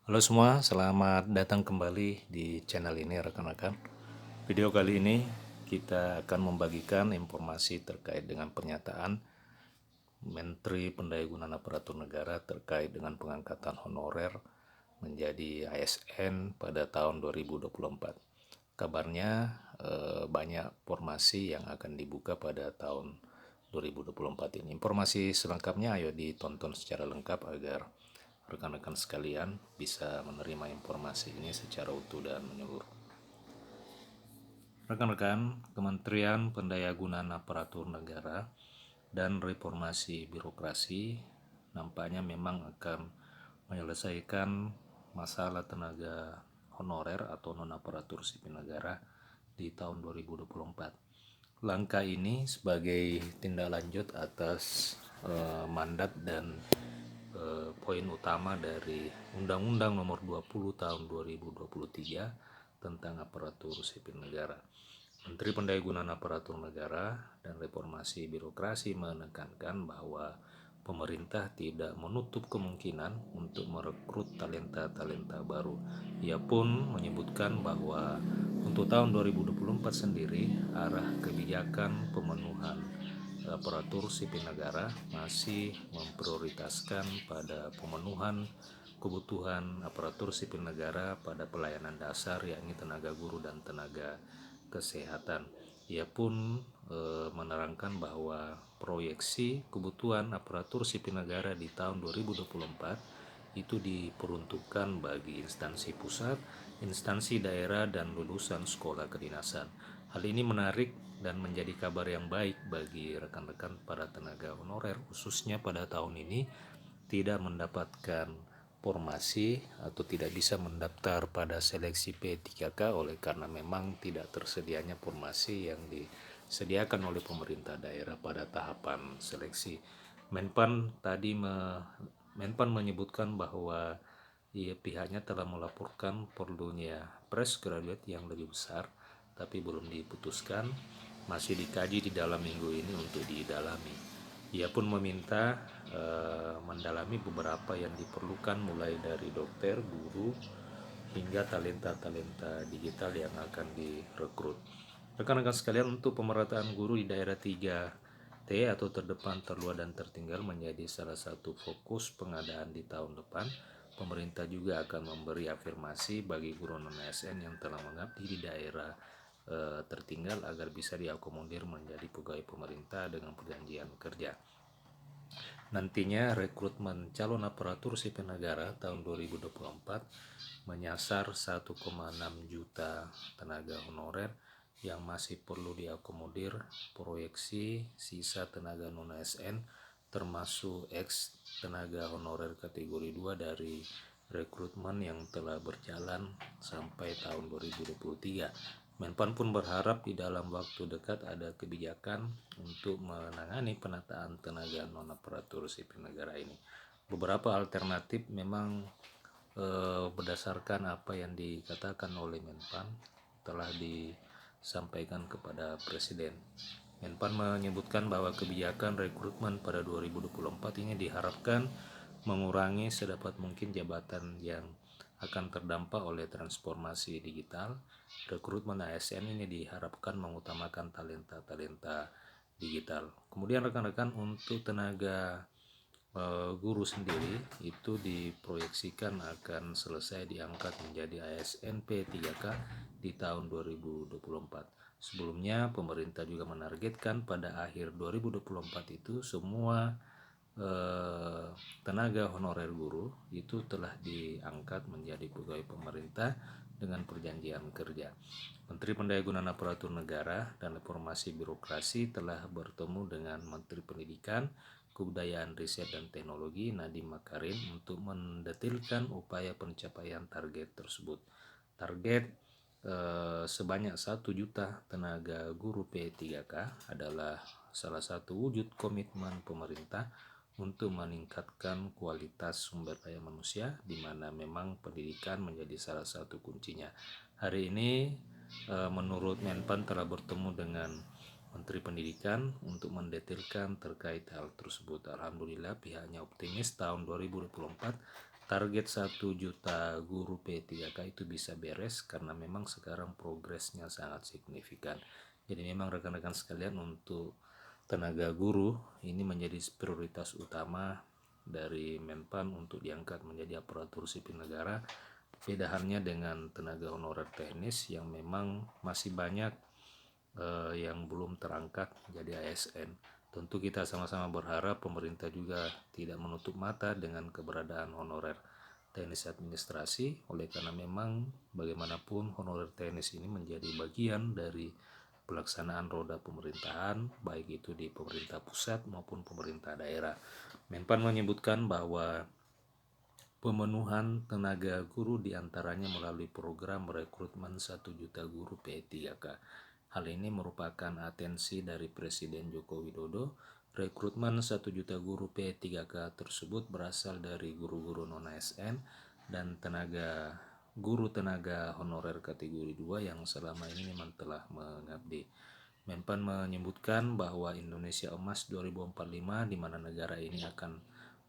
Halo semua, selamat datang kembali di channel ini rekan-rekan. Video kali ini kita akan membagikan informasi terkait dengan pernyataan Menteri Pendayagunaan Aparatur Negara terkait dengan pengangkatan honorer menjadi ASN pada tahun 2024. Kabarnya banyak formasi yang akan dibuka pada tahun 2024 ini. Informasi selengkapnya ayo ditonton secara lengkap agar rekan-rekan sekalian bisa menerima informasi ini secara utuh dan menyeluruh. Rekan-rekan, Kementerian Pendayagunaan Aparatur Negara dan Reformasi Birokrasi nampaknya memang akan menyelesaikan masalah tenaga honorer atau non-aparatur sipil negara di tahun 2024. Langkah ini sebagai tindak lanjut atas mandat dan poin utama dari Undang-Undang Nomor 20 Tahun 2023 tentang aparatur sipil negara. Menteri Pendayagunaan Aparatur Negara dan Reformasi Birokrasi menekankan bahwa pemerintah tidak menutup kemungkinan untuk merekrut talenta-talenta baru. Ia pun menyebutkan bahwa untuk tahun 2024 sendiri arah kebijakan pemenuhan aparatur sipil negara masih memprioritaskan pada pemenuhan kebutuhan aparatur sipil negara pada pelayanan dasar yakni tenaga guru dan tenaga kesehatan. Ia pun menerangkan bahwa proyeksi kebutuhan aparatur sipil negara di tahun 2024 itu diperuntukkan bagi instansi pusat, instansi daerah, dan lulusan sekolah kedinasan. Hal ini menarik dan menjadi kabar yang baik bagi rekan-rekan para tenaga honorer, khususnya pada tahun ini tidak mendapatkan formasi atau tidak bisa mendaftar pada seleksi P3K oleh karena memang tidak tersedianya formasi yang disediakan oleh pemerintah daerah pada tahapan seleksi. Menpan menyebutkan bahwa pihaknya telah melaporkan perlunya fresh graduate yang lebih besar, tapi belum diputuskan, masih dikaji di dalam minggu ini untuk didalami. Ia pun meminta mendalami beberapa yang diperlukan mulai dari dokter, guru, hingga talenta-talenta digital yang akan direkrut. Rekan-rekan sekalian, untuk pemerataan guru di daerah 3T atau terdepan, terluar, dan tertinggal menjadi salah satu fokus pengadaan di tahun depan. Pemerintah juga akan memberi afirmasi bagi guru non-ASN yang telah mengabdi di daerah tertinggal agar bisa diakomodir menjadi pegawai pemerintah dengan perjanjian kerja. Nantinya rekrutmen calon aparatur sipil negara tahun 2024 menyasar 1,6 juta tenaga honorer yang masih perlu diakomodir. Proyeksi sisa tenaga non-ASN termasuk ex tenaga honorer kategori 2 dari rekrutmen yang telah berjalan sampai tahun 2023. Menpan pun berharap di dalam waktu dekat ada kebijakan untuk menangani penataan tenaga non-aparatur sipil negara ini. Beberapa alternatif memang berdasarkan apa yang dikatakan oleh Menpan telah disampaikan kepada Presiden. Menpan menyebutkan bahwa kebijakan rekrutmen pada 2024 ini diharapkan mengurangi sedapat mungkin jabatan yang akan terdampak oleh transformasi digital. Rekrutmen ASN ini diharapkan mengutamakan talenta-talenta digital. Kemudian rekan-rekan, untuk tenaga guru sendiri itu diproyeksikan akan selesai diangkat menjadi ASN P3K di tahun 2024. Sebelumnya pemerintah juga menargetkan pada akhir 2024 itu semua tenaga honorer guru itu telah diangkat menjadi pegawai pemerintah dengan perjanjian kerja. Menteri Pendayagunaan Aparatur Negara dan Reformasi Birokrasi telah bertemu dengan Menteri Pendidikan, Kebudayaan, Riset, dan Teknologi Nadiem Makarim untuk mendetailkan upaya pencapaian target tersebut. Target sebanyak 1 juta tenaga guru P3K adalah salah satu wujud komitmen pemerintah untuk meningkatkan kualitas sumber daya manusia, di mana memang pendidikan menjadi salah satu kuncinya. Hari ini menurut Menpan telah bertemu dengan Menteri Pendidikan untuk mendetailkan terkait hal tersebut. Alhamdulillah pihaknya optimis tahun 2024 target 1 juta guru P3K itu bisa beres, karena memang sekarang progresnya sangat signifikan. Jadi memang rekan-rekan sekalian, untuk tenaga guru ini menjadi prioritas utama dari Menpan untuk diangkat menjadi aparatur sipil negara. Beda halnya dengan tenaga honorer teknis yang memang masih banyak yang belum terangkat menjadi ASN. Tentu kita sama-sama berharap pemerintah juga tidak menutup mata dengan keberadaan honorer teknis administrasi, oleh karena memang bagaimanapun honorer teknis ini menjadi bagian dari pelaksanaan roda pemerintahan, baik itu di pemerintah pusat maupun pemerintah daerah. Menpan menyebutkan bahwa pemenuhan tenaga guru diantaranya melalui program rekrutmen 1 juta guru P3K. Hal ini merupakan atensi dari Presiden Joko Widodo. Rekrutmen 1 juta guru P3K tersebut berasal dari guru-guru non-ASN dan guru tenaga honorer kategori 2 yang selama ini memang telah mengabdi. Menpan menyebutkan bahwa Indonesia Emas 2045, di mana negara ini akan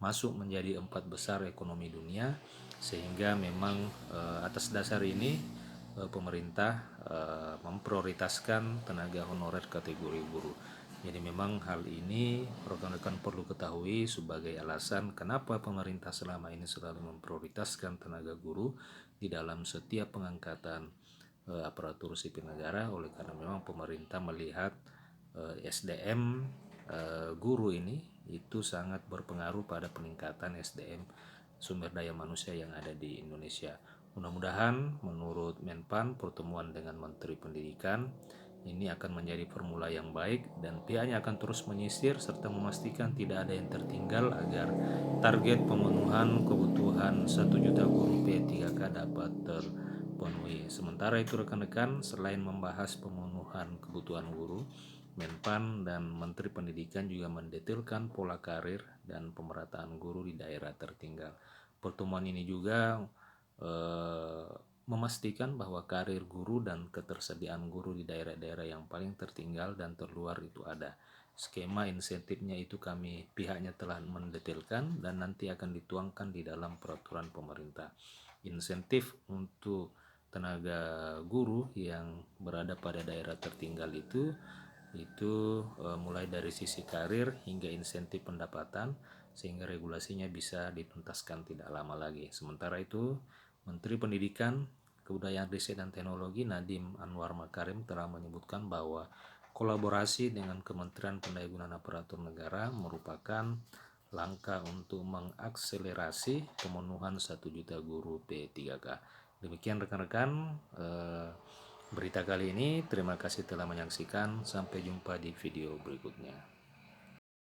masuk menjadi 4 besar ekonomi dunia, sehingga memang atas dasar ini pemerintah memprioritaskan tenaga honorer kategori guru. Jadi memang hal ini rekan-rekan perlu ketahui sebagai alasan kenapa pemerintah selama ini selalu memprioritaskan tenaga guru di dalam setiap pengangkatan aparatur sipil negara, oleh karena memang pemerintah melihat SDM guru ini itu sangat berpengaruh pada peningkatan SDM sumber daya manusia yang ada di Indonesia. Mudah-mudahan menurut Menpan, pertemuan dengan Menteri Pendidikan ini akan menjadi formula yang baik, dan pihaknya akan terus menyisir serta memastikan tidak ada yang tertinggal agar target pemenuhan kebutuhan 1 juta guru P3K dapat terpenuhi. Sementara itu rekan-rekan, selain membahas pemenuhan kebutuhan guru, Menpan dan Menteri Pendidikan juga mendetailkan pola karir dan pemerataan guru di daerah tertinggal. Pertemuan ini juga memastikan bahwa karir guru dan ketersediaan guru di daerah-daerah yang paling tertinggal dan terluar itu ada. Skema insentifnya itu pihaknya telah mendetailkan dan nanti akan dituangkan di dalam peraturan pemerintah. Insentif untuk tenaga guru yang berada pada daerah tertinggal itu mulai dari sisi karir hingga insentif pendapatan, sehingga regulasinya bisa dituntaskan tidak lama lagi. Sementara itu, Menteri Pendidikan, Kebudayaan, Riset dan Teknologi Nadiem Anwar Makarim telah menyebutkan bahwa kolaborasi dengan Kementerian Pendayagunaan Aparatur Negara merupakan langkah untuk mengakselerasi pemenuhan 1 juta guru P3K. Demikian rekan-rekan berita kali ini. Terima kasih telah menyaksikan. Sampai jumpa di video berikutnya.